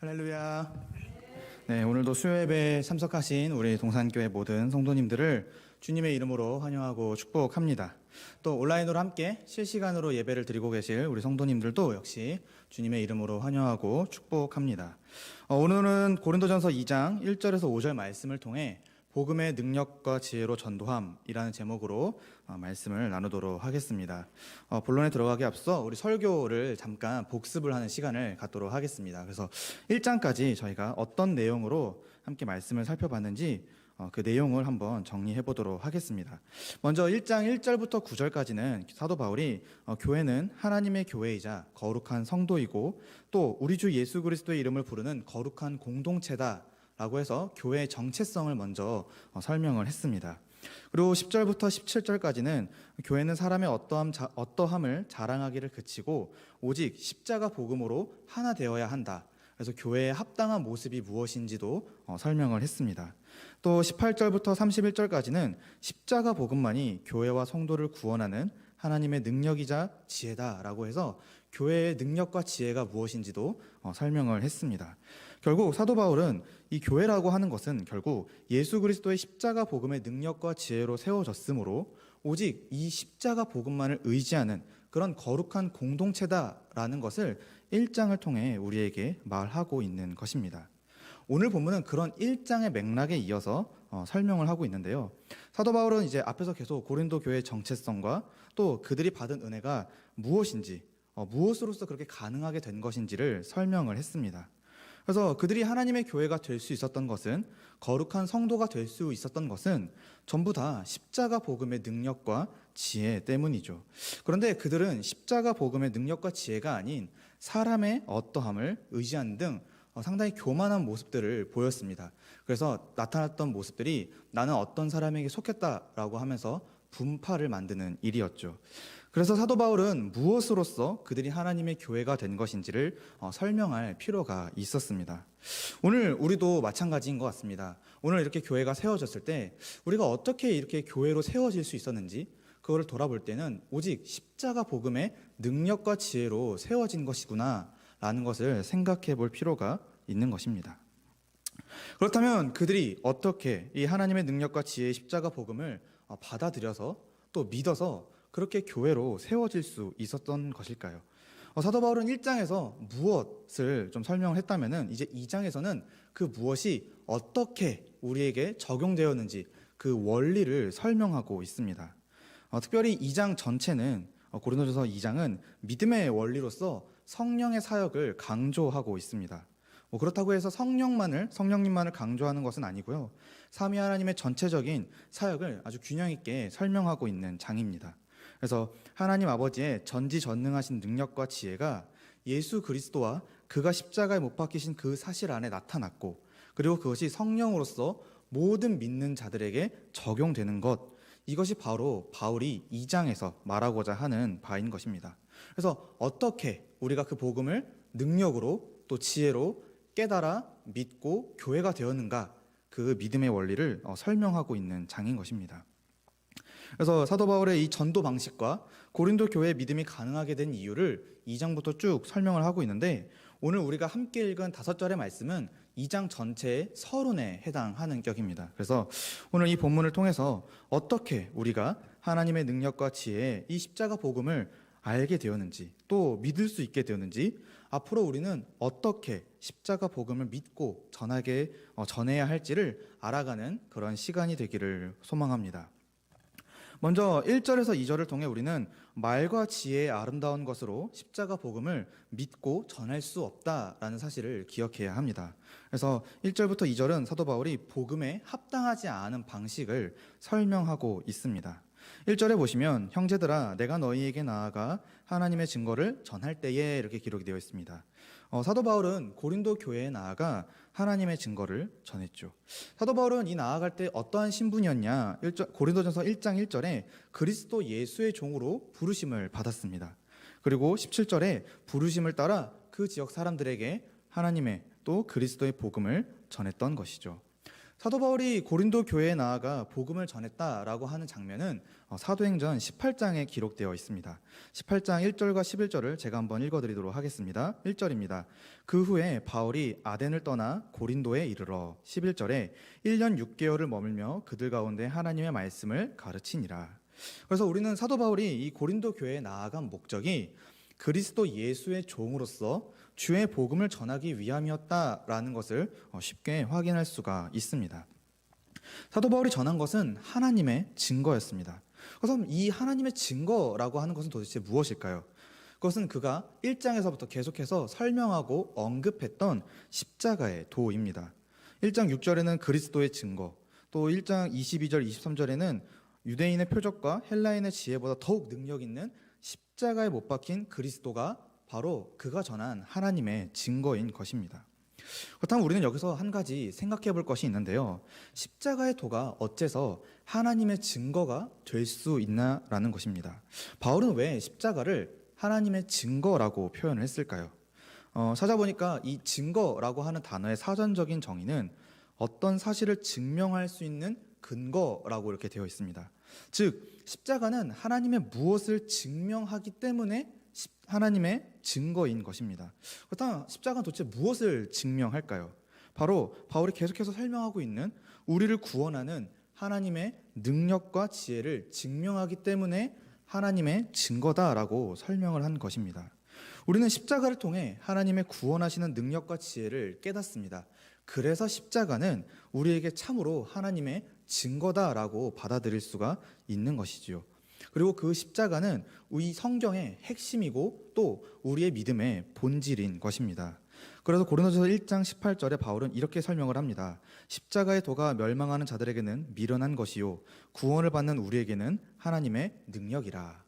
할렐루야. 네, 오늘도 수요예배에 참석하신 우리 동산교회 모든 성도님들을 주님의 이름으로 환영하고 축복합니다. 또 온라인으로 함께 실시간으로 예배를 드리고 계실 우리 성도님들도 역시 주님의 이름으로 환영하고 축복합니다. 오늘은 고린도전서 2장 1절에서 5절 말씀을 통해 복음의 능력과 지혜로 전도함이라는 제목으로 말씀을 나누도록 하겠습니다. 본론에 들어가기 앞서 우리 설교를 잠깐 복습을 하는 시간을 갖도록 하겠습니다. 그래서 1장까지 저희가 어떤 내용으로 함께 말씀을 살펴봤는지 그 내용을 한번 정리해 보도록 하겠습니다. 먼저 1장 1절부터 9절까지는 사도 바울이 교회는 하나님의 교회이자 거룩한 성도이고 또 우리 주 예수 그리스도의 이름을 부르는 거룩한 공동체다 라고 해서 교회의 정체성을 먼저 설명을 했습니다. 그리고 10절부터 17절까지는 교회는 사람의 어떠함을 자랑하기를 그치고 오직 십자가 복음으로 하나 되어야 한다. 그래서 교회의 합당한 모습이 무엇인지도 설명을 했습니다. 또 18절부터 31절까지는 십자가 복음만이 교회와 성도를 구원하는 하나님의 능력이자 지혜다라고 해서 교회의 능력과 지혜가 무엇인지도 설명을 했습니다. 결국 사도 바울은 이 교회라고 하는 것은 결국 예수 그리스도의 십자가 복음의 능력과 지혜로 세워졌으므로 오직 이 십자가 복음만을 의지하는 그런 거룩한 공동체다라는 것을 1장을 통해 우리에게 말하고 있는 것입니다. 오늘 본문은 그런 1장의 맥락에 이어서 설명을 하고 있는데요. 사도 바울은 이제 앞에서 계속 고린도 교회의 정체성과 또 그들이 받은 은혜가 무엇인지, 무엇으로서 그렇게 가능하게 된 것인지를 설명을 했습니다. 그래서 그들이 하나님의 교회가 될 수 있었던 것은, 거룩한 성도가 될 수 있었던 것은 전부 다 십자가 복음의 능력과 지혜 때문이죠. 그런데 그들은 십자가 복음의 능력과 지혜가 아닌 사람의 어떠함을 의지하는 등 상당히 교만한 모습들을 보였습니다. 그래서 나타났던 모습들이 나는 어떤 사람에게 속했다라고 하면서 분파를 만드는 일이었죠. 그래서 사도 바울은 무엇으로서 그들이 하나님의 교회가 된 것인지를 설명할 필요가 있었습니다. 오늘 우리도 마찬가지인 것 같습니다. 오늘 이렇게 교회가 세워졌을 때 우리가 어떻게 이렇게 교회로 세워질 수 있었는지 그거를 돌아볼 때는 오직 십자가 복음의 능력과 지혜로 세워진 것이구나 라는 것을 생각해 볼 필요가 있는 것입니다. 그렇다면 그들이 어떻게 이 하나님의 능력과 지혜의 십자가 복음을 받아들여서 또 믿어서 그렇게 교회로 세워질 수 있었던 것일까요? 사도 바울은 1장에서 무엇을 좀 설명을 했다면은 이제 2장에서는 그 무엇이 어떻게 우리에게 적용되었는지 그 원리를 설명하고 있습니다. 특별히 2장 전체는 고린도전서 2장은 믿음의 원리로서 성령의 사역을 강조하고 있습니다. 그렇다고 해서 성령님만을 강조하는 것은 아니고요. 삼위 하나님의 전체적인 사역을 아주 균형 있게 설명하고 있는 장입니다. 그래서 하나님 아버지의 전지전능하신 능력과 지혜가 예수 그리스도와 그가 십자가에 못 박히신 그 사실 안에 나타났고, 그리고 그것이 성령으로서 모든 믿는 자들에게 적용되는 것, 이것이 바로 바울이 2장에서 말하고자 하는 바인 것입니다. 그래서 어떻게 우리가 그 복음을 능력으로 또 지혜로 깨달아 믿고 교회가 되었는가, 그 믿음의 원리를 설명하고 있는 장인 것입니다. 그래서 사도 바울의 이 전도 방식과 고린도 교회의 믿음이 가능하게 된 이유를 2장부터 쭉 설명을 하고 있는데, 오늘 우리가 함께 읽은 5절의 말씀은 2장 전체의 서론에 해당하는 격입니다. 그래서 오늘 이 본문을 통해서 어떻게 우리가 하나님의 능력과 지혜의 이 십자가 복음을 알게 되었는지, 또 믿을 수 있게 되었는지, 앞으로 우리는 어떻게 십자가 복음을 믿고 전해야 할지를 알아가는 그런 시간이 되기를 소망합니다. 먼저 1절에서 2절을 통해 우리는 말과 지혜의 아름다운 것으로 십자가 복음을 믿고 전할 수 없다라는 사실을 기억해야 합니다. 그래서 1절부터 2절은 사도 바울이 복음에 합당하지 않은 방식을 설명하고 있습니다. 1절에 보시면 형제들아 내가 너희에게 나아가 하나님의 증거를 전할 때에 이렇게 기록이 되어 있습니다. 사도 바울은 고린도 교회에 나아가 하나님의 증거를 전했죠. 사도 바울은 이 나아갈 때 어떠한 신분이었냐? 고린도전서 1장 1절에 그리스도 예수의 종으로 부르심을 받았습니다. 그리고 17절에 부르심을 따라 그 지역 사람들에게 하나님의 또 그리스도의 복음을 전했던 것이죠. 사도 바울이 고린도 교회에 나아가 복음을 전했다라고 하는 장면은 사도행전 18장에 기록되어 있습니다. 18장 1절과 11절을 제가 한번 읽어드리도록 하겠습니다. 1절입니다. 그 후에 바울이 아덴을 떠나 고린도에 이르러 11절에 1년 6개월을 머물며 그들 가운데 하나님의 말씀을 가르치니라. 그래서 우리는 사도 바울이 이 고린도 교회에 나아간 목적이 그리스도 예수의 종으로서 주의 복음을 전하기 위함이었다라는 것을 쉽게 확인할 수가 있습니다. 사도 바울이 전한 것은 하나님의 증거였습니다. 그래서 이 하나님의 증거라고 하는 것은 도대체 무엇일까요? 그것은 그가 1장에서부터 계속해서 설명하고 언급했던 십자가의 도입니다. 1장 6절에는 그리스도의 증거, 또 1장 22절, 23절에는 유대인의 표적과 헬라인의 지혜보다 더욱 능력 있는 십자가에 못 박힌 그리스도가 바로 그가 전한 하나님의 증거인 것입니다. 그렇다면 우리는 여기서 한 가지 생각해 볼 것이 있는데요. 십자가의 도가 어째서 하나님의 증거가 될 수 있나라는 것입니다. 바울은 왜 십자가를 하나님의 증거라고 표현을 했을까요? 찾아보니까 이 증거라고 하는 단어의 사전적인 정의는 어떤 사실을 증명할 수 있는 근거라고 이렇게 되어 있습니다. 즉 십자가는 하나님의 무엇을 증명하기 때문에 하나님의 증거인 것입니다. 그렇다면 십자가는 도대체 무엇을 증명할까요? 바로 바울이 계속해서 설명하고 있는 우리를 구원하는 하나님의 능력과 지혜를 증명하기 때문에 하나님의 증거다라고 설명을 한 것입니다. 우리는 십자가를 통해 하나님의 구원하시는 능력과 지혜를 깨닫습니다. 그래서 십자가는 우리에게 참으로 하나님의 증거다라고 받아들일 수가 있는 것이지요. 그리고 그 십자가는 이 성경의 핵심이고 또 우리의 믿음의 본질인 것입니다. 그래서 고린도전서 1장 18절에 바울은 이렇게 설명을 합니다. 십자가의 도가 멸망하는 자들에게는 미련한 것이요 구원을 받는 우리에게는 하나님의 능력이라.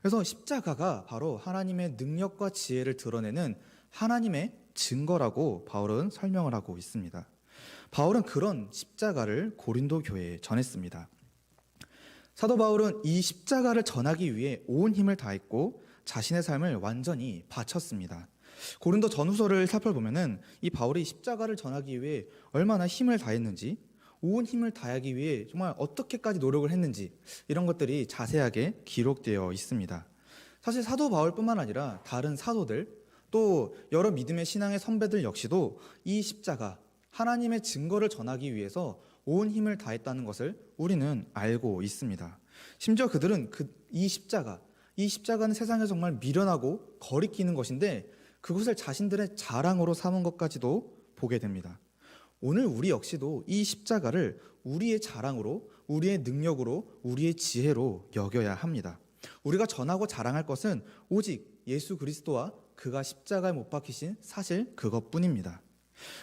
그래서 십자가가 바로 하나님의 능력과 지혜를 드러내는 하나님의 증거라고 바울은 설명을 하고 있습니다. 바울은 그런 십자가를 고린도 교회에 전했습니다. 사도 바울은 이 십자가를 전하기 위해 온 힘을 다했고 자신의 삶을 완전히 바쳤습니다. 고린도 전후서를 살펴보면은 이 바울이 십자가를 전하기 위해 얼마나 힘을 다했는지, 온 힘을 다하기 위해 정말 어떻게까지 노력을 했는지 이런 것들이 자세하게 기록되어 있습니다. 사실 사도 바울뿐만 아니라 다른 사도들 또 여러 믿음의 신앙의 선배들 역시도 이 십자가, 하나님의 증거를 전하기 위해서 온 힘을 다했다는 것을 우리는 알고 있습니다. 심지어 그들은 이 십자가는 세상에 정말 미련하고 거리끼는 것인데 그것을 자신들의 자랑으로 삼은 것까지도 보게 됩니다. 오늘 우리 역시도 이 십자가를 우리의 자랑으로, 우리의 능력으로, 우리의 지혜로 여겨야 합니다. 우리가 전하고 자랑할 것은 오직 예수 그리스도와 그가 십자가에 못 박히신 사실 그것뿐입니다.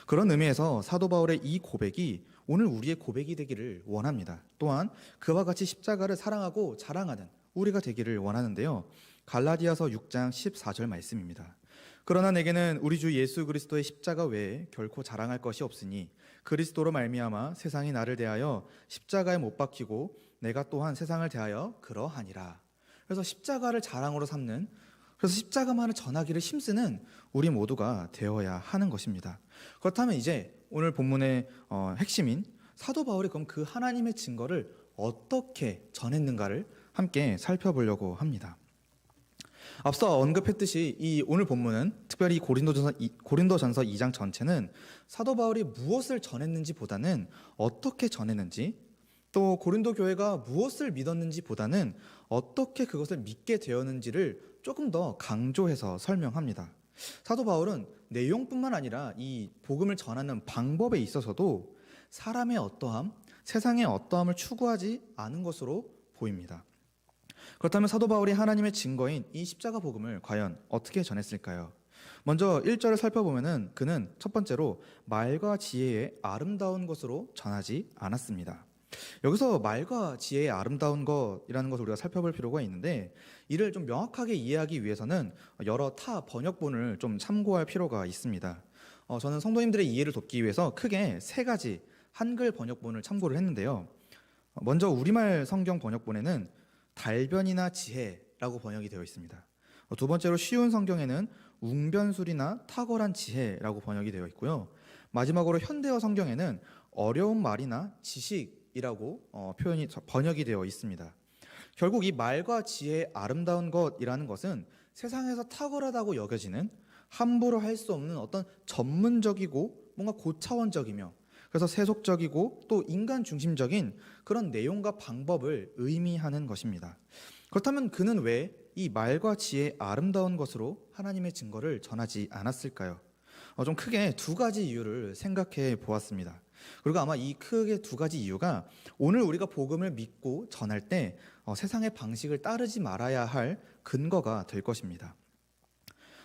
그런 의미에서 사도 바울의 이 고백이 오늘 우리의 고백이 되기를 원합니다. 또한 그와 같이 십자가를 사랑하고 자랑하는 우리가 되기를 원하는데요. 갈라디아서 6장 14절 말씀입니다. 그러나 내게는 우리 주 예수 그리스도의 십자가 외에 결코 자랑할 것이 없으니 그리스도로 말미암아 세상이 나를 대하여 십자가에 못 박히고 내가 또한 세상을 대하여 그러하니라. 그래서 십자가를 자랑으로 삼는, 그래서 십자가만을 전하기를 힘쓰는 우리 모두가 되어야 하는 것입니다. 그렇다면 이제 오늘 본문의 핵심인 사도 바울이 그럼 그 하나님의 증거를 어떻게 전했는가를 함께 살펴보려고 합니다. 앞서 언급했듯이 이 오늘 본문은 특별히 고린도전서 2장 전체는 사도 바울이 무엇을 전했는지 보다는 어떻게 전했는지, 또 고린도 교회가 무엇을 믿었는지 보다는 어떻게 그것을 믿게 되었는지를 조금 더 강조해서 설명합니다. 사도 바울은 내용뿐만 아니라 이 복음을 전하는 방법에 있어서도 사람의 어떠함, 세상의 어떠함을 추구하지 않은 것으로 보입니다. 그렇다면 사도 바울이 하나님의 증거인 이 십자가 복음을 과연 어떻게 전했을까요? 먼저 1절을 살펴보면은 그는 첫 번째로 말과 지혜의 아름다운 것으로 전하지 않았습니다. 여기서 말과 지혜의 아름다운 것이라는 것을 우리가 살펴볼 필요가 있는데 이를 좀 명확하게 이해하기 위해서는 여러 타 번역본을 좀 참고할 필요가 있습니다. 저는 성도님들의 이해를 돕기 위해서 크게 세 가지 한글 번역본을 참고를 했는데요. 먼저 우리말 성경 번역본에는 달변이나 지혜라고 번역이 되어 있습니다. 두 번째로 쉬운 성경에는 웅변술이나 탁월한 지혜라고 번역이 되어 있고요. 마지막으로 현대어 성경에는 어려운 말이나 지식이라고 번역이 되어 있습니다. 결국 이 말과 지혜의 아름다운 것이라는 것은 세상에서 탁월하다고 여겨지는 함부로 할 수 없는 어떤 전문적이고 뭔가 고차원적이며 그래서 세속적이고 또 인간 중심적인 그런 내용과 방법을 의미하는 것입니다. 그렇다면 그는 왜 이 말과 지혜의 아름다운 것으로 하나님의 증거를 전하지 않았을까요? 좀 크게 두 가지 이유를 생각해 보았습니다. 그리고 아마 이 크게 두 가지 이유가 오늘 우리가 복음을 믿고 전할 때 세상의 방식을 따르지 말아야 할 근거가 될 것입니다.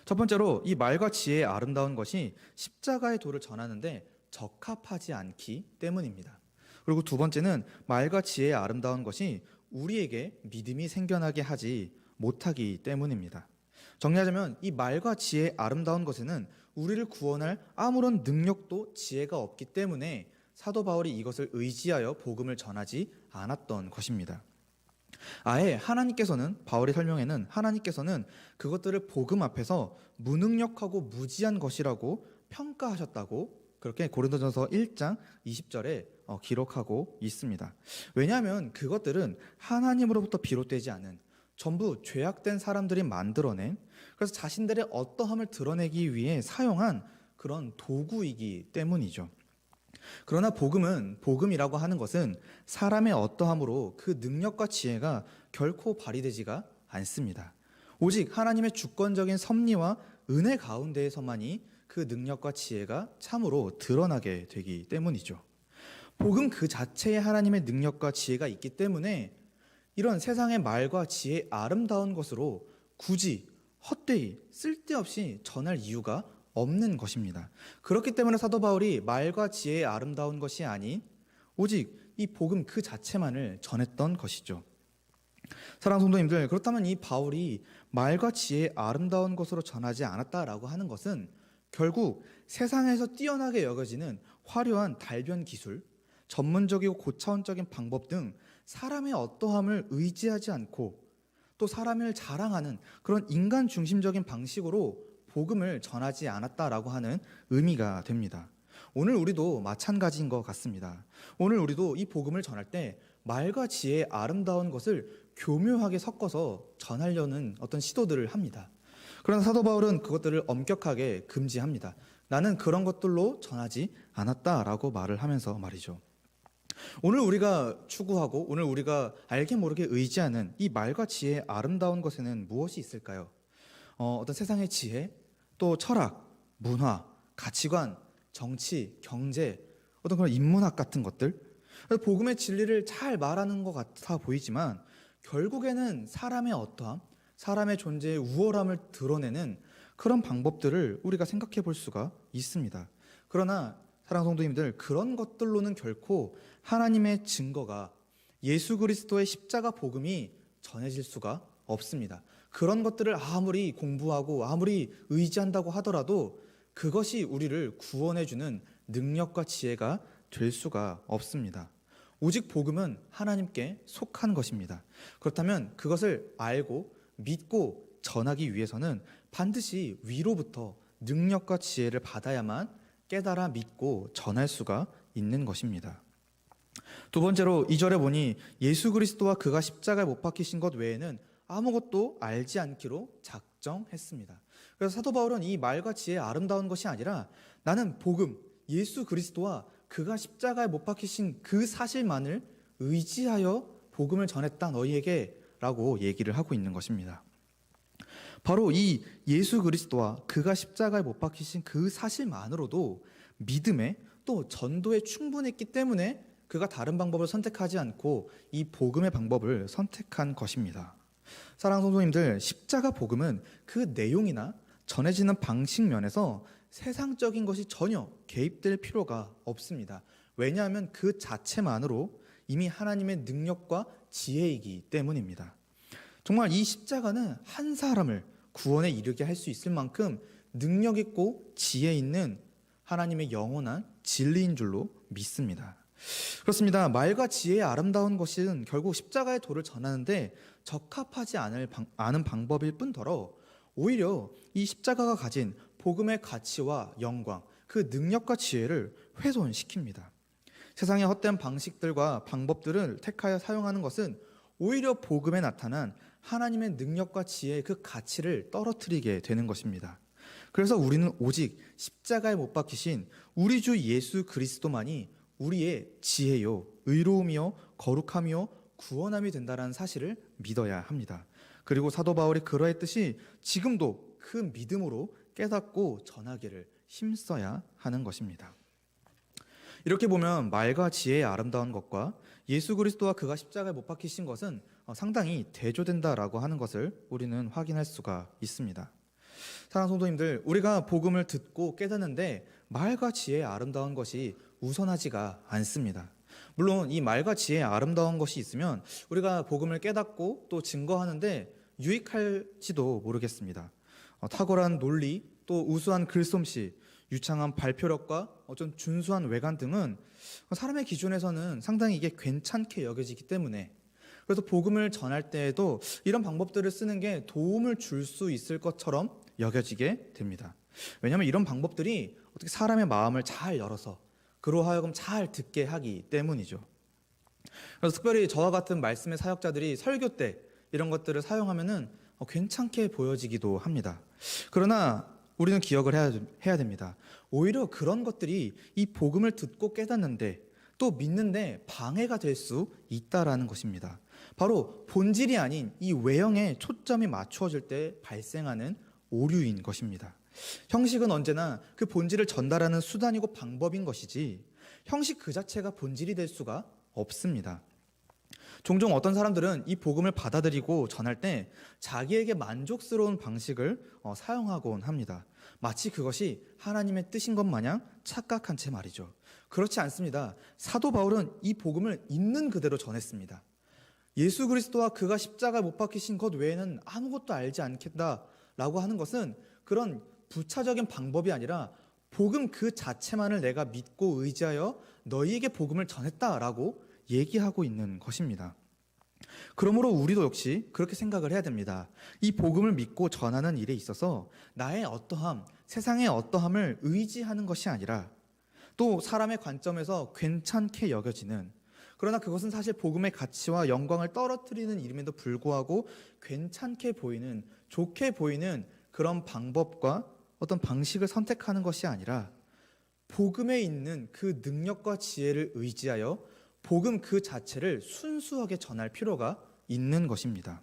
첫 번째로 이 말과 지혜의 아름다운 것이 십자가의 도를 전하는데 적합하지 않기 때문입니다. 그리고 두 번째는 말과 지혜의 아름다운 것이 우리에게 믿음이 생겨나게 하지 못하기 때문입니다. 정리하자면 이 말과 지혜의 아름다운 것에는 우리를 구원할 아무런 능력도 지혜가 없기 때문에 사도 바울이 이것을 의지하여 복음을 전하지 않았던 것입니다. 아예 바울의 설명에는 하나님께서는 그것들을 복음 앞에서 무능력하고 무지한 것이라고 평가하셨다고 그렇게 고린도전서 1장 20절에 기록하고 있습니다. 왜냐하면 그것들은 하나님으로부터 비롯되지 않은 전부 죄악된 사람들이 만들어낸 그래서 자신들의 어떠함을 드러내기 위해 사용한 그런 도구이기 때문이죠. 그러나 복음이라고 하는 것은 사람의 어떠함으로 그 능력과 지혜가 결코 발휘되지가 않습니다. 오직 하나님의 주권적인 섭리와 은혜 가운데에서만이 그 능력과 지혜가 참으로 드러나게 되기 때문이죠. 복음 그 자체에 하나님의 능력과 지혜가 있기 때문에 이런 세상의 말과 지혜의 아름다운 것으로 굳이 헛되이 쓸데없이 전할 이유가 없는 것입니다. 그렇기 때문에 사도 바울이 말과 지혜의 아름다운 것이 아닌 오직 이 복음 그 자체만을 전했던 것이죠. 사랑하는 성도님들, 그렇다면 이 바울이 말과 지혜의 아름다운 것으로 전하지 않았다라고 하는 것은 결국 세상에서 뛰어나게 여겨지는 화려한 달변 기술, 전문적이고 고차원적인 방법 등 사람의 어떠함을 의지하지 않고 또 사람을 자랑하는 그런 인간 중심적인 방식으로 복음을 전하지 않았다라고 하는 의미가 됩니다. 오늘 우리도 마찬가지인 것 같습니다. 오늘 우리도 이 복음을 전할 때 말과 지혜의 아름다운 것을 교묘하게 섞어서 전하려는 어떤 시도들을 합니다. 그러나 사도 바울은 그것들을 엄격하게 금지합니다. 나는 그런 것들로 전하지 않았다라고 말을 하면서 말이죠. 오늘 우리가 추구하고 오늘 우리가 알게 모르게 의지하는 이 말과 지혜의 아름다운 것에는 무엇이 있을까요? 어떤 세상의 지혜, 또 철학, 문화, 가치관, 정치, 경제, 어떤 그런 인문학 같은 것들, 복음의 진리를 잘 말하는 것 같아 보이지만 결국에는 사람의 어떠함, 사람의 존재의 우월함을 드러내는 그런 방법들을 우리가 생각해 볼 수가 있습니다. 그러나 사랑하는 성도님들, 그런 것들로는 결코 하나님의 증거가 예수 그리스도의 십자가 복음이 전해질 수가 없습니다. 그런 것들을 아무리 공부하고 아무리 의지한다고 하더라도 그것이 우리를 구원해주는 능력과 지혜가 될 수가 없습니다. 오직 복음은 하나님께 속한 것입니다. 그렇다면 그것을 알고 믿고 전하기 위해서는 반드시 위로부터 능력과 지혜를 받아야만 깨달아 믿고 전할 수가 있는 것입니다. 두 번째로 2절에 보니 예수 그리스도와 그가 십자가에 못 박히신 것 외에는 아무것도 알지 않기로 작정했습니다. 그래서 사도 바울은 이 말과 지혜의 아름다운 것이 아니라 나는 복음, 예수 그리스도와 그가 십자가에 못 박히신 그 사실만을 의지하여 복음을 전했다 너희에게 라고 얘기를 하고 있는 것입니다. 바로 이 예수 그리스도와 그가 십자가에 못 박히신 그 사실만으로도 믿음에 또 전도에 충분했기 때문에 그가 다른 방법을 선택하지 않고 이 복음의 방법을 선택한 것입니다. 사랑하는 성도님들, 십자가 복음은 그 내용이나 전해지는 방식 면에서 세상적인 것이 전혀 개입될 필요가 없습니다. 왜냐하면 그 자체만으로 이미 하나님의 능력과 지혜이기 때문입니다. 정말 이 십자가는 한 사람을 구원에 이르게 할 수 있을 만큼 능력 있고 지혜 있는 하나님의 영원한 진리인 줄로 믿습니다. 그렇습니다. 말과 지혜의 아름다운 것은 결국 십자가의 도를 전하는데 적합하지 않은 방법일 뿐더러 오히려 이 십자가가 가진 복음의 가치와 영광, 그 능력과 지혜를 훼손시킵니다. 세상의 헛된 방식들과 방법들을 택하여 사용하는 것은 오히려 복음에 나타난 하나님의 능력과 지혜의 그 가치를 떨어뜨리게 되는 것입니다. 그래서 우리는 오직 십자가에 못 박히신 우리 주 예수 그리스도만이 우리의 지혜요, 의로움이요, 거룩함이요, 구원함이 된다는 사실을 믿어야 합니다. 그리고 사도 바울이 그러했듯이 지금도 그 믿음으로 깨닫고 전하기를 힘써야 하는 것입니다. 이렇게 보면 말과 지혜의 아름다운 것과 예수 그리스도와 그가 십자가에 못 박히신 것은 상당히 대조된다라고 하는 것을 우리는 확인할 수가 있습니다. 사랑하는 성도님들, 우리가 복음을 듣고 깨닫는데 말과 지혜의 아름다운 것이 우선하지가 않습니다. 물론 이 말과 지혜의 아름다운 것이 있으면 우리가 복음을 깨닫고 또 증거하는데 유익할지도 모르겠습니다. 탁월한 논리, 또 우수한 글솜씨, 유창한 발표력과 좀 준수한 외관 등은 사람의 기준에서는 상당히 이게 괜찮게 여겨지기 때문에, 그래서 복음을 전할 때에도 이런 방법들을 쓰는 게 도움을 줄 수 있을 것처럼 여겨지게 됩니다. 왜냐하면 이런 방법들이 어떻게 사람의 마음을 잘 열어서 그로 하여금 잘 듣게 하기 때문이죠. 그래서 특별히 저와 같은 말씀의 사역자들이 설교 때 이런 것들을 사용하면은 괜찮게 보여지기도 합니다. 그러나 우리는 기억을 해야 됩니다. 오히려 그런 것들이 이 복음을 듣고 깨닫는데 또 믿는데 방해가 될 수 있다라는 것입니다. 바로 본질이 아닌 이 외형에 초점이 맞추어질 때 발생하는 오류인 것입니다. 형식은 언제나 그 본질을 전달하는 수단이고 방법인 것이지 형식 그 자체가 본질이 될 수가 없습니다. 종종 어떤 사람들은 이 복음을 받아들이고 전할 때 자기에게 만족스러운 방식을 사용하곤 합니다. 마치 그것이 하나님의 뜻인 것 마냥 착각한 채 말이죠. 그렇지 않습니다. 사도 바울은 이 복음을 있는 그대로 전했습니다. 예수 그리스도와 그가 십자가에 못 박히신 것 외에는 아무것도 알지 않겠다라고 하는 것은 그런 부차적인 방법이 아니라 복음 그 자체만을 내가 믿고 의지하여 너희에게 복음을 전했다라고 얘기하고 있는 것입니다. 그러므로 우리도 역시 그렇게 생각을 해야 됩니다. 이 복음을 믿고 전하는 일에 있어서 나의 어떠함, 세상의 어떠함을 의지하는 것이 아니라 또 사람의 관점에서 괜찮게 여겨지는, 그러나 그것은 사실 복음의 가치와 영광을 떨어뜨리는 일임에도 불구하고 괜찮게 보이는, 좋게 보이는 그런 방법과 어떤 방식을 선택하는 것이 아니라 복음에 있는 그 능력과 지혜를 의지하여 복음 그 자체를 순수하게 전할 필요가 있는 것입니다.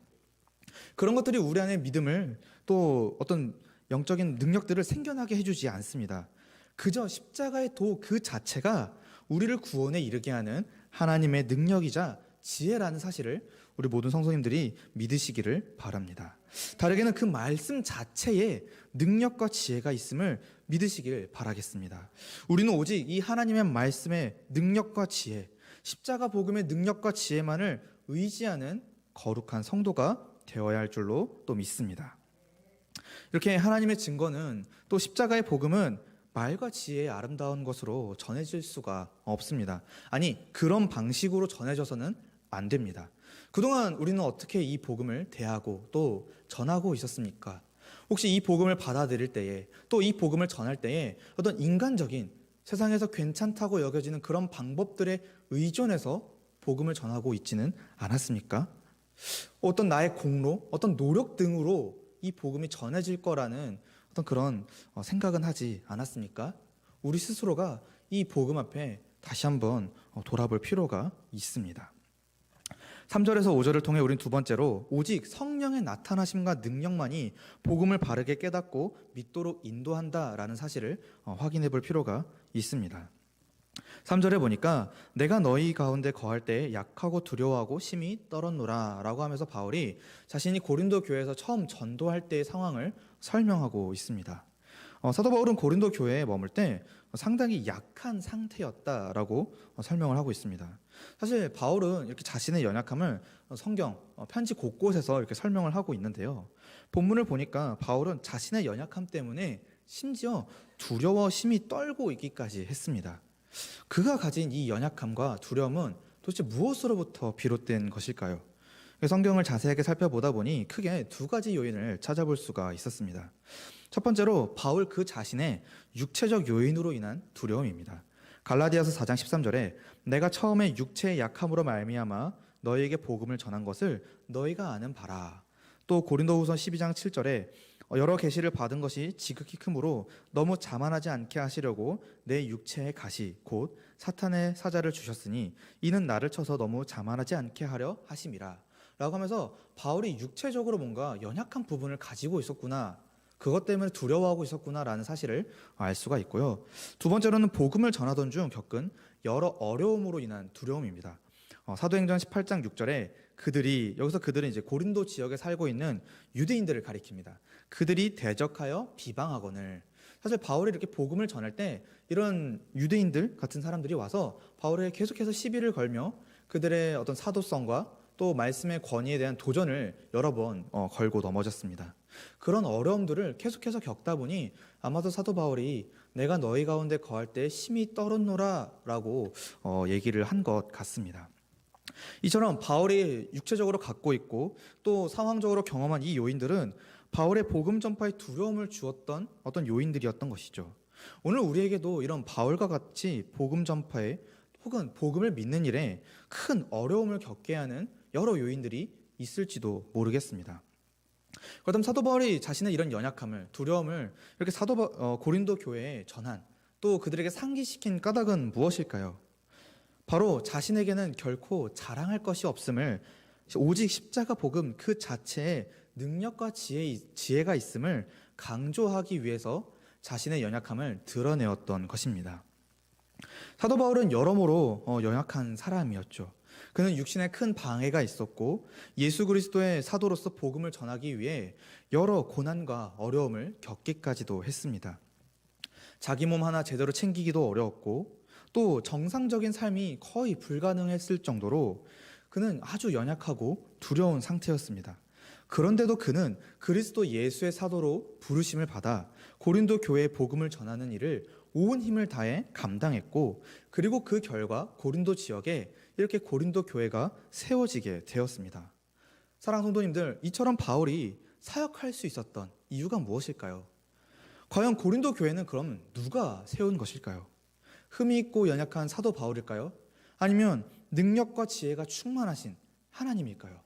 그런 것들이 우리 안에 믿음을 또 어떤 영적인 능력들을 생겨나게 해주지 않습니다. 그저 십자가의 도 그 자체가 우리를 구원에 이르게 하는 하나님의 능력이자 지혜라는 사실을 우리 모든 성도님들이 믿으시기를 바랍니다. 다르게는 그 말씀 자체에 능력과 지혜가 있음을 믿으시길 바라겠습니다. 우리는 오직 이 하나님의 말씀의 능력과 지혜, 십자가 복음의 능력과 지혜만을 의지하는 거룩한 성도가 되어야 할 줄로 또 믿습니다. 이렇게 하나님의 증거는 또 십자가의 복음은 말과 지혜의 아름다운 것으로 전해질 수가 없습니다. 아니, 그런 방식으로 전해져서는 안 됩니다. 그동안 우리는 어떻게 이 복음을 대하고 또 전하고 있었습니까? 혹시 이 복음을 받아들일 때에 또 이 복음을 전할 때에 어떤 인간적인 세상에서 괜찮다고 여겨지는 그런 방법들에 의존해서 복음을 전하고 있지는 않았습니까? 어떤 나의 공로, 어떤 노력 등으로 이 복음이 전해질 거라는 어떤 그런 생각은 하지 않았습니까? 우리 스스로가 이 복음 앞에 다시 한번 돌아볼 필요가 있습니다. 3절에서 5절을 통해 우리는 두 번째로 오직 성령의 나타나심과 능력만이 복음을 바르게 깨닫고 믿도록 인도한다라는 사실을 확인해 볼 필요가 있습니다. 3절에 보니까 내가 너희 가운데 거할 때 약하고 두려워하고 심히 떨었노라 라고 하면서 바울이 자신이 고린도 교회에서 처음 전도할 때의 상황을 설명하고 있습니다. 사도 바울은 고린도 교회에 머물 때 상당히 약한 상태였다라고 설명을 하고 있습니다. 사실 바울은 이렇게 자신의 연약함을 성경 편지 곳곳에서 이렇게 설명을 하고 있는데요. 본문을 보니까 바울은 자신의 연약함 때문에 심지어 두려워 심히 떨고 있기까지 했습니다. 그가 가진 이 연약함과 두려움은 도대체 무엇으로부터 비롯된 것일까요? 성경을 자세하게 살펴보다 보니 크게 두 가지 요인을 찾아볼 수가 있었습니다. 첫 번째로 바울 그 자신의 육체적 요인으로 인한 두려움입니다. 갈라디아서 4장 13절에 내가 처음에 육체의 약함으로 말미암아 너희에게 복음을 전한 것을 너희가 아는 바라. 또 고린도후서 12장 7절에 여러 계시를 받은 것이 지극히 크므로 너무 자만하지 않게 하시려고 내 육체의 가시 곧 사탄의 사자를 주셨으니 이는 나를 쳐서 너무 자만하지 않게 하려 하심이라. 라고 하면서 바울이 육체적으로 뭔가 연약한 부분을 가지고 있었구나, 그것 때문에 두려워하고 있었구나라는 사실을 알 수가 있고요. 두 번째로는 복음을 전하던 중 겪은 여러 어려움으로 인한 두려움입니다. 사도행전 18장 6절에 여기서 그들은 이제 고린도 지역에 살고 있는 유대인들을 가리킵니다. 그들이 대적하여 비방하거늘. 사실 바울이 이렇게 복음을 전할 때 이런 유대인들 같은 사람들이 와서 바울에 계속해서 시비를 걸며 그들의 어떤 사도성과 또 말씀의 권위에 대한 도전을 여러 번 걸고 넘어졌습니다. 그런 어려움들을 계속해서 겪다 보니 아마도 사도 바울이 내가 너희 가운데 거할 때 심히 떨었노라 라고 얘기를 한 것 같습니다. 이처럼 바울이 육체적으로 갖고 있고 또 상황적으로 경험한 이 요인들은 바울의 복음 전파에 두려움을 주었던 어떤 요인들이었던 것이죠. 오늘 우리에게도 이런 바울과 같이 복음 전파에 혹은 복음을 믿는 일에 큰 어려움을 겪게 하는 여러 요인들이 있을지도 모르겠습니다. 그렇다면 사도 바울이 자신의 이런 연약함을, 두려움을 이렇게 고린도 교회에 전한, 또 그들에게 상기시킨 까닭은 무엇일까요? 바로 자신에게는 결코 자랑할 것이 없음을, 오직 십자가 복음 그 자체에 능력과 지혜가 있음을 강조하기 위해서 자신의 연약함을 드러내었던 것입니다. 사도 바울은 여러모로 연약한 사람이었죠. 그는 육신에 큰 방해가 있었고 예수 그리스도의 사도로서 복음을 전하기 위해 여러 고난과 어려움을 겪기까지도 했습니다. 자기 몸 하나 제대로 챙기기도 어려웠고 또 정상적인 삶이 거의 불가능했을 정도로 그는 아주 연약하고 두려운 상태였습니다. 그런데도 그는 그리스도 예수의 사도로 부르심을 받아 고린도 교회에 복음을 전하는 일을 온 힘을 다해 감당했고, 그리고 그 결과 고린도 지역에 이렇게 고린도 교회가 세워지게 되었습니다. 사랑하는 성도님들, 이처럼 바울이 사역할 수 있었던 이유가 무엇일까요? 과연 고린도 교회는 그럼 누가 세운 것일까요? 흠이 있고 연약한 사도 바울일까요? 아니면 능력과 지혜가 충만하신 하나님일까요?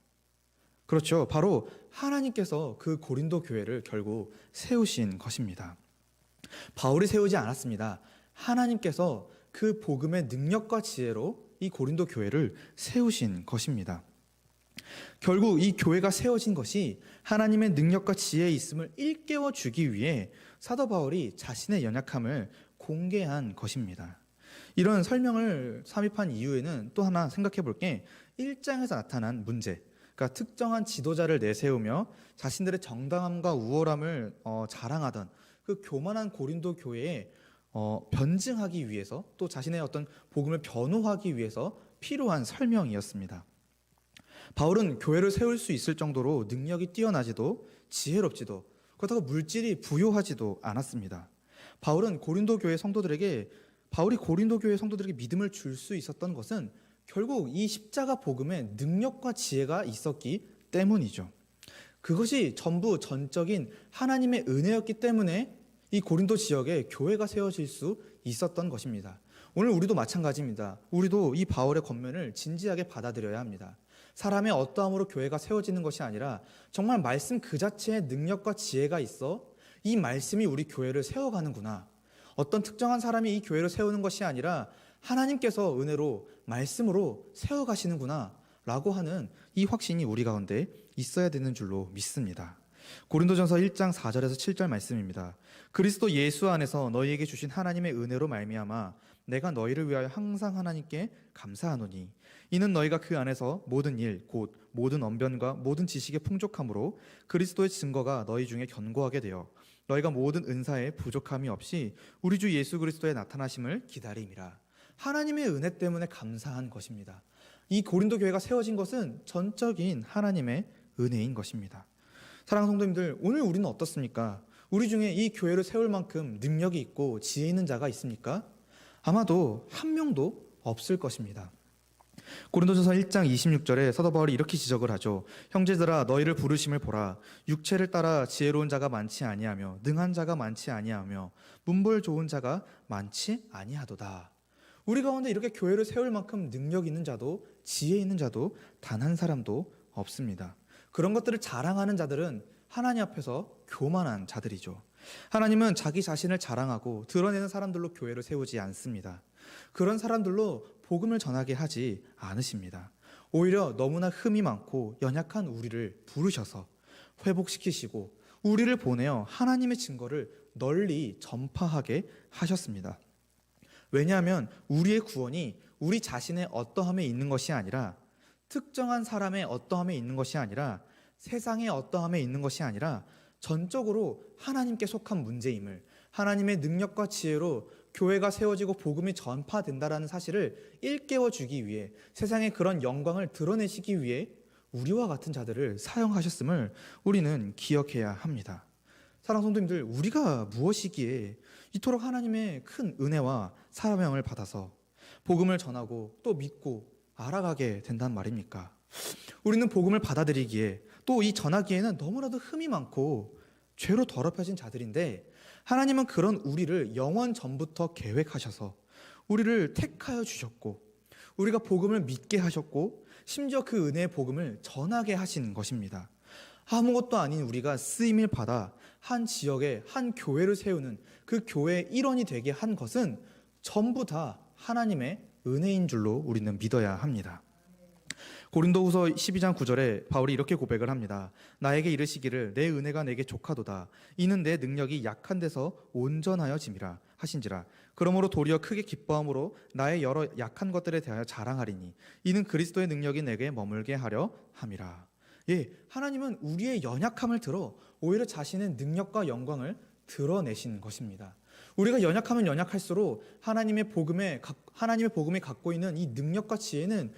그렇죠. 바로 하나님께서 그 고린도 교회를 결국 세우신 것입니다. 바울이 세우지 않았습니다. 하나님께서 그 복음의 능력과 지혜로 이 고린도 교회를 세우신 것입니다. 결국 이 교회가 세워진 것이 하나님의 능력과 지혜에 있음을 일깨워 주기 위해 사도 바울이 자신의 연약함을 공개한 것입니다. 이런 설명을 삽입한 이유에는 또 하나 생각해 볼 게 1장에서 나타난 문제, 그러니까 특정한 지도자를 내세우며 자신들의 정당함과 우월함을 자랑하던 그 교만한 고린도 교회에 변증하기 위해서, 또 자신의 어떤 복음을 변호하기 위해서 필요한 설명이었습니다. 바울은 교회를 세울 수 있을 정도로 능력이 뛰어나지도 지혜롭지도, 그렇다고 물질이 부요하지도 않았습니다. 바울이 고린도 교회 성도들에게 믿음을 줄 수 있었던 것은 결국 이 십자가 복음의 능력과 지혜가 있었기 때문이죠. 그것이 전부 전적인 하나님의 은혜였기 때문에 이 고린도 지역에 교회가 세워질 수 있었던 것입니다. 오늘 우리도 마찬가지입니다. 우리도 이 바울의 권면을 진지하게 받아들여야 합니다. 사람의 어떠함으로 교회가 세워지는 것이 아니라 정말 말씀 그 자체의 능력과 지혜가 있어 이 말씀이 우리 교회를 세워가는구나. 어떤 특정한 사람이 이 교회를 세우는 것이 아니라 하나님께서 은혜로 말씀으로 세워가시는구나 라고 하는 이 확신이 우리 가운데 있어야 되는 줄로 믿습니다. 고린도전서 1장 4절에서 7절 말씀입니다. 그리스도 예수 안에서 너희에게 주신 하나님의 은혜로 말미암아 내가 너희를 위하여 항상 하나님께 감사하노니 이는 너희가 그 안에서 모든 일 곧 모든 언변과 모든 지식의 풍족함으로 그리스도의 증거가 너희 중에 견고하게 되어 너희가 모든 은사에 부족함이 없이 우리 주 예수 그리스도의 나타나심을 기다림이라. 하나님의 은혜 때문에 감사한 것입니다. 이 고린도 교회가 세워진 것은 전적인 하나님의 은혜인 것입니다. 사랑하는 성도님들, 오늘 우리는 어떻습니까? 우리 중에 이 교회를 세울 만큼 능력이 있고 지혜 있는 자가 있습니까? 아마도 한 명도 없을 것입니다. 고린도전서 1장 26절에 사도 바울이 이렇게 지적을 하죠. 형제들아 너희를 부르심을 보라. 육체를 따라 지혜로운 자가 많지 아니하며 능한 자가 많지 아니하며 문벌 좋은 자가 많지 아니하도다. 우리 가운데 이렇게 교회를 세울 만큼 능력 있는 자도 지혜 있는 자도 단 한 사람도 없습니다. 그런 것들을 자랑하는 자들은 하나님 앞에서 교만한 자들이죠. 하나님은 자기 자신을 자랑하고 드러내는 사람들로 교회를 세우지 않습니다. 그런 사람들로 복음을 전하게 하지 않으십니다. 오히려 너무나 흠이 많고 연약한 우리를 부르셔서 회복시키시고 우리를 보내어 하나님의 증거를 널리 전파하게 하셨습니다. 왜냐하면 우리의 구원이 우리 자신의 어떠함에 있는 것이 아니라 특정한 사람의 어떠함에 있는 것이 아니라 세상의 어떠함에 있는 것이 아니라 전적으로 하나님께 속한 문제임을, 하나님의 능력과 지혜로 교회가 세워지고 복음이 전파된다라는 사실을 일깨워주기 위해, 세상에 그런 영광을 드러내시기 위해 우리와 같은 자들을 사용하셨음을 우리는 기억해야 합니다. 사랑하는 성도님들, 우리가 무엇이기에 이토록 하나님의 큰 은혜와 사명을 받아서 복음을 전하고 또 믿고 알아가게 된단 말입니까? 우리는 복음을 받아들이기에 또 이 전하기에는 너무나도 흠이 많고 죄로 더럽혀진 자들인데, 하나님은 그런 우리를 영원 전부터 계획하셔서 우리를 택하여 주셨고 우리가 복음을 믿게 하셨고 심지어 그 은혜의 복음을 전하게 하신 것입니다. 아무것도 아닌 우리가 쓰임을 받아 한 지역에 한 교회를 세우는 그 교회의 일원이 되게 한 것은 전부 다 하나님의 은혜인 줄로 우리는 믿어야 합니다. 고린도후서 12장 9절에 바울이 이렇게 고백을 합니다. 나에게 이르시기를 내 은혜가 내게 족하도다. 이는 내 능력이 약한 데서 온전하여 짐이라 하신지라. 그러므로 도리어 크게 기뻐함으로 나의 여러 약한 것들에 대하여 자랑하리니 이는 그리스도의 능력이 내게 머물게 하려 함이라. 예, 하나님은 우리의 연약함을 들어 오히려 자신의 능력과 영광을 드러내신 것입니다. 우리가 연약하면 연약할수록 하나님의 복음이 갖고 있는 이 능력과 지혜는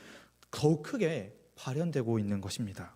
더욱 크게 발현되고 있는 것입니다.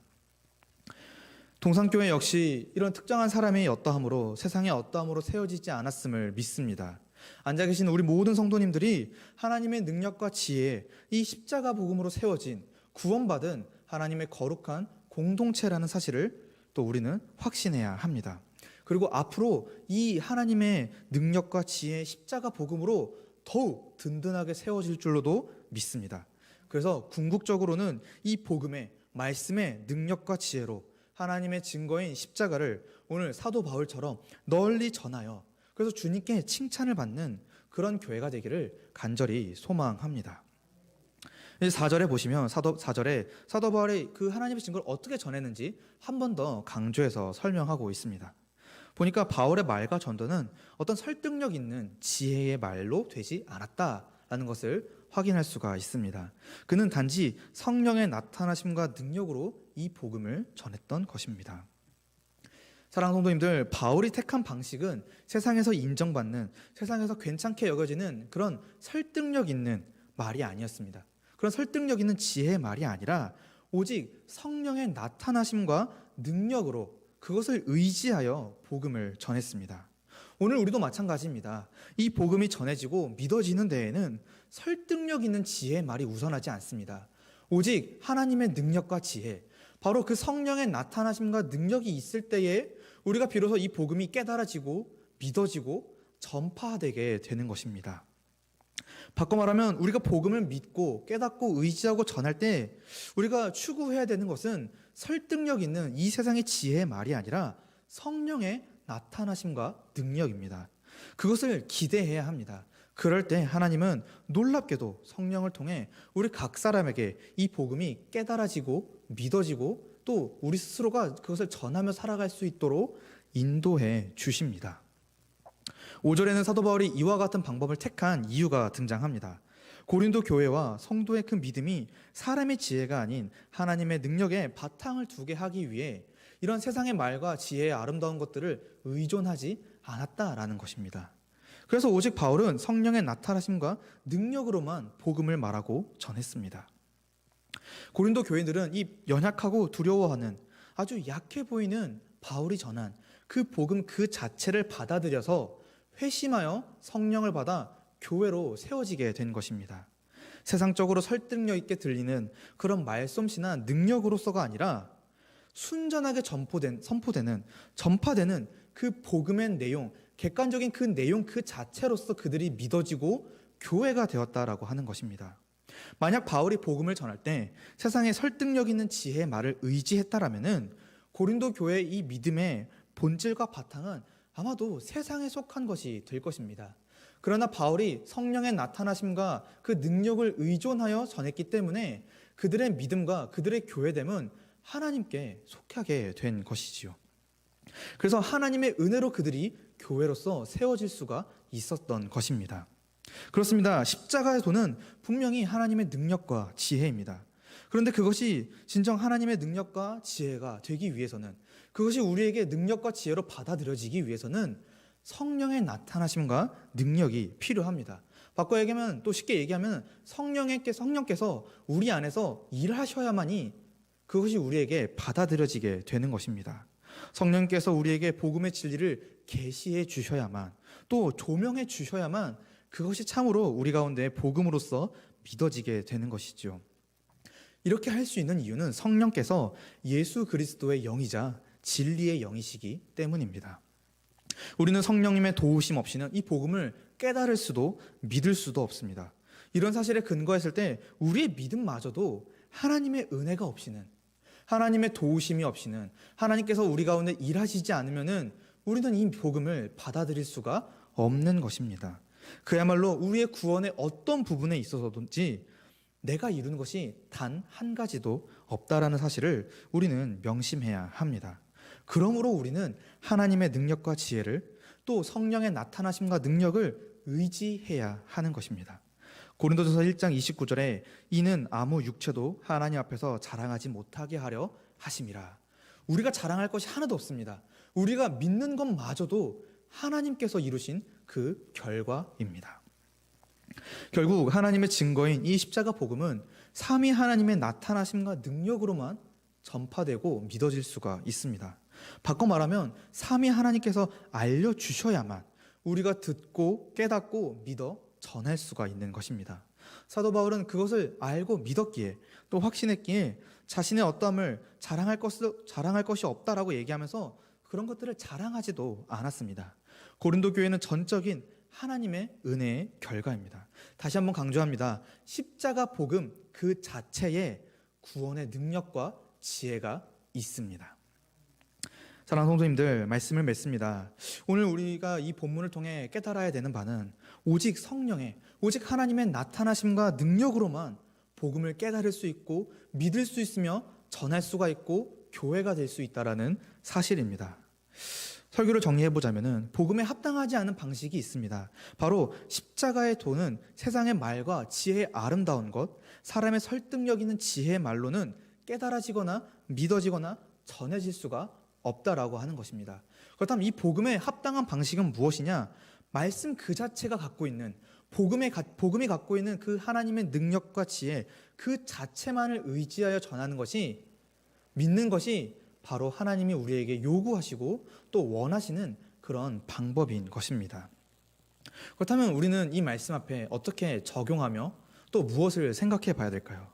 동산교회 역시 이런 특정한 사람의 어떠함으로, 세상의 어떠함으로 세워지지 않았음을 믿습니다. 앉아 계신 우리 모든 성도님들이 하나님의 능력과 지혜, 이 십자가 복음으로 세워진 구원받은 하나님의 거룩한 공동체라는 사실을 또 우리는 확신해야 합니다. 그리고 앞으로 이 하나님의 능력과 지혜, 십자가 복음으로 더욱 든든하게 세워질 줄로도 믿습니다. 그래서 궁극적으로는 이 복음의 말씀의 능력과 지혜로 하나님의 증거인 십자가를 오늘 사도 바울처럼 널리 전하여 그래서 주님께 칭찬을 받는 그런 교회가 되기를 간절히 소망합니다. 4절에 보시면 4절에 사도 바울이 그 하나님의 증거를 어떻게 전했는지 한 번 더 강조해서 설명하고 있습니다. 보니까 바울의 말과 전도는 어떤 설득력 있는 지혜의 말로 되지 않았다라는 것을 확인할 수가 있습니다. 그는 단지 성령의 나타나심과 능력으로 이 복음을 전했던 것입니다. 사랑하는 성도님들, 바울이 택한 방식은 세상에서 인정받는, 세상에서 괜찮게 여겨지는 그런 설득력 있는 말이 아니었습니다. 그런 설득력 있는 지혜의 말이 아니라 오직 성령의 나타나심과 능력으로 그것을 의지하여 복음을 전했습니다. 오늘 우리도 마찬가지입니다. 이 복음이 전해지고 믿어지는 데에는 설득력 있는 지혜의 말이 우선하지 않습니다. 오직 하나님의 능력과 지혜, 바로 그 성령의 나타나심과 능력이 있을 때에 우리가 비로소 이 복음이 깨달아지고 믿어지고 전파되게 되는 것입니다. 바꿔 말하면 우리가 복음을 믿고 깨닫고 의지하고 전할 때 우리가 추구해야 되는 것은 설득력 있는 이 세상의 지혜의 말이 아니라 성령의 나타나심과 능력입니다. 그것을 기대해야 합니다. 그럴 때 하나님은 놀랍게도 성령을 통해 우리 각 사람에게 이 복음이 깨달아지고 믿어지고 또 우리 스스로가 그것을 전하며 살아갈 수 있도록 인도해 주십니다. 5절에는 사도 바울이 이와 같은 방법을 택한 이유가 등장합니다. 고린도 교회와 성도의 그 믿음이 사람의 지혜가 아닌 하나님의 능력에 바탕을 두게 하기 위해 이런 세상의 말과 지혜의 아름다운 것들을 의존하지 않았다라는 것입니다. 그래서 오직 바울은 성령의 나타나심과 능력으로만 복음을 말하고 전했습니다. 고린도 교인들은 이 연약하고 두려워하는 아주 약해 보이는 바울이 전한 그 복음 그 자체를 받아들여서 회심하여 성령을 받아 교회로 세워지게 된 것입니다. 세상적으로 설득력 있게 들리는 그런 말솜씨나 능력으로서가 아니라 순전하게 전파되는 그 복음의 내용, 객관적인 그 내용 그 자체로서 그들이 믿어지고 교회가 되었다라고 하는 것입니다. 만약 바울이 복음을 전할 때 세상에 설득력 있는 지혜의 말을 의지했다라면은 고린도 교회의 이 믿음의 본질과 바탕은 아마도 세상에 속한 것이 될 것입니다. 그러나 바울이 성령의 나타나심과 그 능력을 의존하여 전했기 때문에 그들의 믿음과 그들의 교회됨은 하나님께 속하게 된 것이지요. 그래서 하나님의 은혜로 그들이 교회로서 세워질 수가 있었던 것입니다. 그렇습니다. 십자가의 도는 분명히 하나님의 능력과 지혜입니다. 그런데 그것이 진정 하나님의 능력과 지혜가 되기 위해서는, 그것이 우리에게 능력과 지혜로 받아들여지기 위해서는 성령의 나타나심과 능력이 필요합니다. 바꿔 얘기하면, 또 쉽게 얘기하면 성령께서 우리 안에서 일하셔야만이 그것이 우리에게 받아들여지게 되는 것입니다. 성령께서 우리에게 복음의 진리를 계시해 주셔야만, 또 조명해 주셔야만 그것이 참으로 우리 가운데 복음으로서 믿어지게 되는 것이죠. 이렇게 할 수 있는 이유는 성령께서 예수 그리스도의 영이자 진리의 영이시기 때문입니다. 우리는 성령님의 도우심 없이는 이 복음을 깨달을 수도 믿을 수도 없습니다. 이런 사실에 근거했을 때 우리의 믿음마저도 하나님의 은혜가 없이는, 하나님의 도우심이 없이는, 하나님께서 우리 가운데 일하시지 않으면은 우리는 이 복음을 받아들일 수가 없는 것입니다. 그야말로 우리의 구원의 어떤 부분에 있어서든지 내가 이루는 것이 단 한 가지도 없다라는 사실을 우리는 명심해야 합니다. 그러므로 우리는 하나님의 능력과 지혜를, 또 성령의 나타나심과 능력을 의지해야 하는 것입니다. 고린도전서 1장 29절에 이는 아무 육체도 하나님 앞에서 자랑하지 못하게 하려 하심이라. 우리가 자랑할 것이 하나도 없습니다. 우리가 믿는 것마저도 하나님께서 이루신 그 결과입니다. 결국 하나님의 증거인 이 십자가 복음은 삼위 하나님의 나타나심과 능력으로만 전파되고 믿어질 수가 있습니다. 바꿔 말하면 삼위 하나님께서 알려주셔야만 우리가 듣고 깨닫고 믿어 전할 수가 있는 것입니다. 사도 바울은 그것을 알고 믿었기에, 또 확신했기에 자신의 어떠함을 자랑할 것이 없다라고 얘기하면서 그런 것들을 자랑하지도 않았습니다. 고린도 교회는 전적인 하나님의 은혜의 결과입니다. 다시 한번 강조합니다. 십자가 복음 그 자체에 구원의 능력과 지혜가 있습니다. 사랑하는 성도님들, 말씀을 맺습니다. 오늘 우리가 이 본문을 통해 깨달아야 되는 바는 오직 성령의, 오직 하나님의 나타나심과 능력으로만 복음을 깨달을 수 있고 믿을 수 있으며 전할 수가 있고 교회가 될 수 있다라는 사실입니다. 설교를 정리해보자면 복음에 합당하지 않은 방식이 있습니다. 바로 십자가의 도는 세상의 말과 지혜의 아름다운 것, 사람의 설득력 있는 지혜의 말로는 깨달아지거나 믿어지거나 전해질 수가 없다라고 하는 것입니다. 그렇다면 이 복음의 합당한 방식은 무엇이냐? 말씀 그 자체가 갖고 있는, 복음이 갖고 있는 그 하나님의 능력과 지혜 그 자체만을 의지하여 전하는 것이, 믿는 것이 바로 하나님이 우리에게 요구하시고 또 원하시는 그런 방법인 것입니다. 그렇다면 우리는 이 말씀 앞에 어떻게 적용하며 또 무엇을 생각해 봐야 될까요?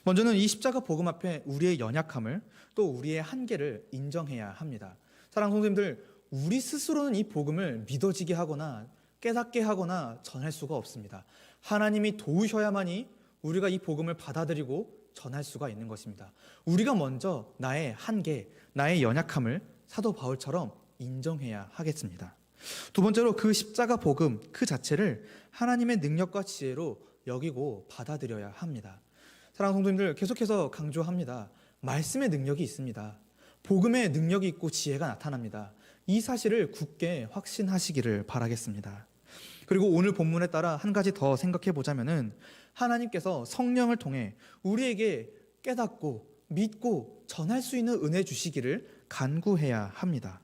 먼저는 이 십자가 복음 앞에 우리의 연약함을, 또 우리의 한계를 인정해야 합니다. 사랑하는 성도님들, 우리 스스로는 이 복음을 믿어지게 하거나 깨닫게 하거나 전할 수가 없습니다. 하나님이 도우셔야만이 우리가 이 복음을 받아들이고 전할 수가 있는 것입니다. 우리가 먼저 나의 한계, 나의 연약함을 사도 바울처럼 인정해야 하겠습니다. 두 번째로 그 십자가 복음 그 자체를 하나님의 능력과 지혜로 여기고 받아들여야 합니다. 사랑하는 성도님들, 계속해서 강조합니다. 말씀의 능력이 있습니다. 복음의 능력이 있고 지혜가 나타납니다. 이 사실을 굳게 확신하시기를 바라겠습니다. 그리고 오늘 본문에 따라 한 가지 더 생각해 보자면은 하나님께서 성령을 통해 우리에게 깨닫고 믿고 전할 수 있는 은혜 주시기를 간구해야 합니다.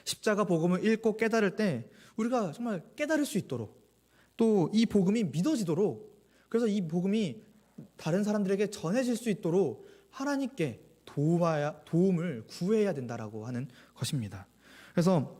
십자가 복음을 읽고 깨달을 때 우리가 정말 깨달을 수 있도록, 또 이 복음이 믿어지도록, 그래서 이 복음이 다른 사람들에게 전해질 수 있도록 하나님께 도움을 구해야 된다라고 하는 것입니다. 그래서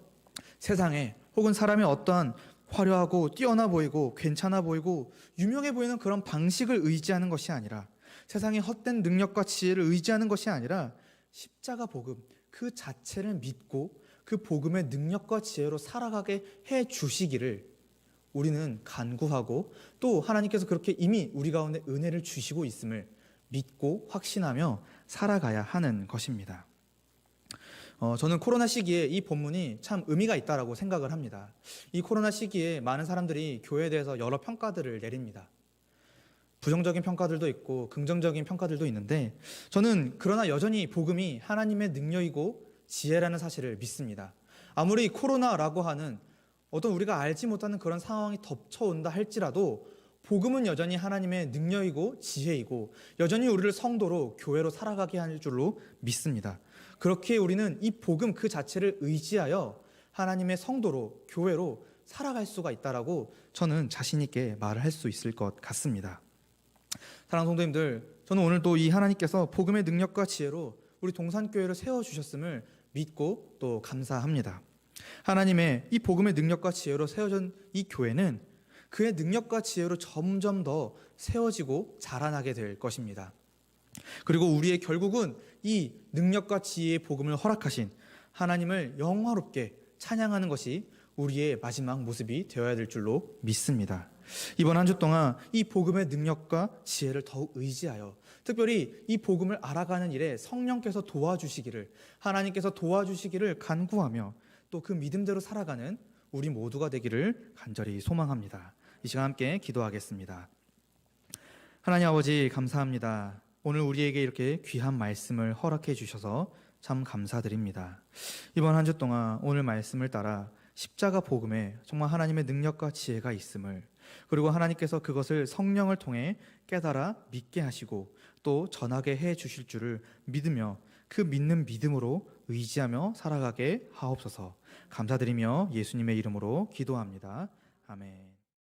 세상에 혹은 사람의 어떠한 화려하고 뛰어나 보이고 괜찮아 보이고 유명해 보이는 그런 방식을 의지하는 것이 아니라, 세상의 헛된 능력과 지혜를 의지하는 것이 아니라 십자가 복음 그 자체를 믿고 그 복음의 능력과 지혜로 살아가게 해 주시기를 우리는 간구하고 또 하나님께서 그렇게 이미 우리 가운데 은혜를 주시고 있음을 믿고 확신하며 살아가야 하는 것입니다. 저는 코로나 시기에 이 본문이 참 의미가 있다라고 생각을 합니다. 이 코로나 시기에 많은 사람들이 교회에 대해서 여러 평가들을 내립니다. 부정적인 평가들도 있고 긍정적인 평가들도 있는데 저는 그러나 여전히 복음이 하나님의 능력이고 지혜라는 사실을 믿습니다. 아무리 코로나라고 하는 어떤 우리가 알지 못하는 그런 상황이 덮쳐온다 할지라도 복음은 여전히 하나님의 능력이고 지혜이고 여전히 우리를 성도로 교회로 살아가게 할 줄로 믿습니다. 그렇게 우리는 이 복음 그 자체를 의지하여 하나님의 성도로 교회로 살아갈 수가 있다라고 저는 자신 있게 말을 할 수 있을 것 같습니다. 사랑하는 성도님들, 저는 오늘 또 이 하나님께서 복음의 능력과 지혜로 우리 동산교회를 세워주셨음을 믿고 또 감사합니다. 하나님의 이 복음의 능력과 지혜로 세워진 이 교회는 그의 능력과 지혜로 점점 더 세워지고 자라나게 될 것입니다. 그리고 우리의 결국은 이 능력과 지혜의 복음을 허락하신 하나님을 영화롭게 찬양하는 것이 우리의 마지막 모습이 되어야 될 줄로 믿습니다. 이번 한 주 동안 이 복음의 능력과 지혜를 더욱 의지하여 특별히 이 복음을 알아가는 일에 성령께서 도와주시기를, 하나님께서 도와주시기를 간구하며 또 그 믿음대로 살아가는 우리 모두가 되기를 간절히 소망합니다. 이 시간 함께 기도하겠습니다. 하나님 아버지, 감사합니다. 오늘 우리에게 이렇게 귀한 말씀을 허락해 주셔서 참 감사드립니다. 이번 한 주 동안 오늘 말씀을 따라 십자가 복음에 정말 하나님의 능력과 지혜가 있음을, 그리고 하나님께서 그것을 성령을 통해 깨달아 믿게 하시고 또 전하게 해 주실 줄을 믿으며 그 믿는 믿음으로 의지하며 살아가게 하옵소서. 감사드리며 예수님의 이름으로 기도합니다. 아멘.